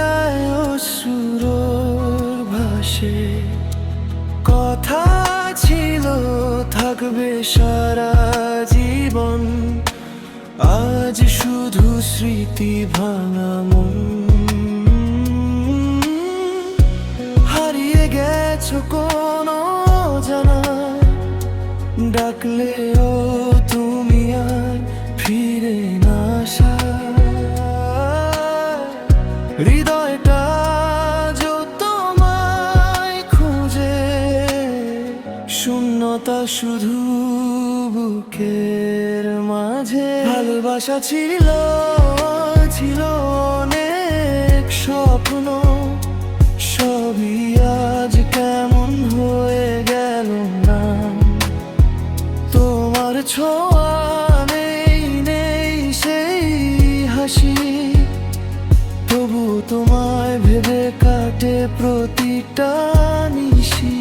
যায় অশ্রুর ভাসে, কথা ছিল থাকবে সারা জীবন, আজ শুধু স্মৃতি ভাঙা মন। হারিয়ে গেছো কোনো জানা, ডাকলেও তুমি আর ফিরে না আসা। হৃদয়টা যো তোমায় খুঁজে, শূন্যতা শুধু বুকের মাঝে। ভালোবাসা ছিল ছিল অনেক স্বপ্ন, সবই আজ কেমন হয়ে গেল না। তোমার ছোঁয়া নেই নেই সেই হাসি, তবু তোমায় ভেবে কাটে প্রতিটা নিশি।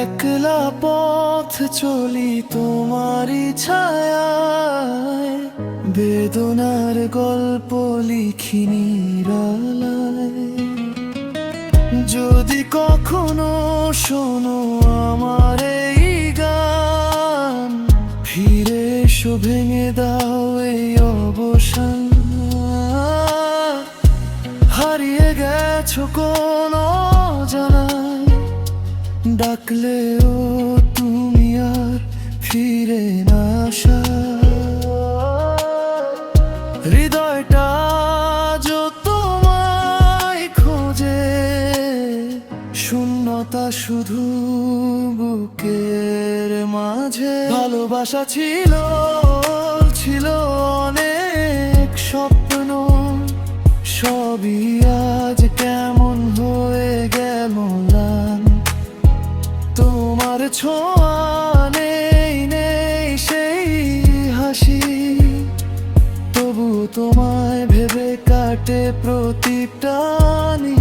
একলা পথ চলি তোমারই ছায়ায়, বেদনার গল্প লিখি নিরালায়। যদি কখনো শোনো আমার এই গান, ফিরে এসো ভেঙে দাও এই অবসান। হারিয়ে গেছো কোনো জানায়, ডাকলেও তুমি আর ফিরে না আসা। হৃদয়টা যো তোমায় খোঁজে, শূন্যতা শুধু বুকের মাঝে। ভালোবাসা ছিল ছিল অনেক স্বপ্ন, সবই আজ কেমন হয়ে গেল ম্লান। তোমার ছোঁয়া নেই নেই সেই হাসি, তবু তোমায় ভেবে কাটে প্রতিটা নিশি।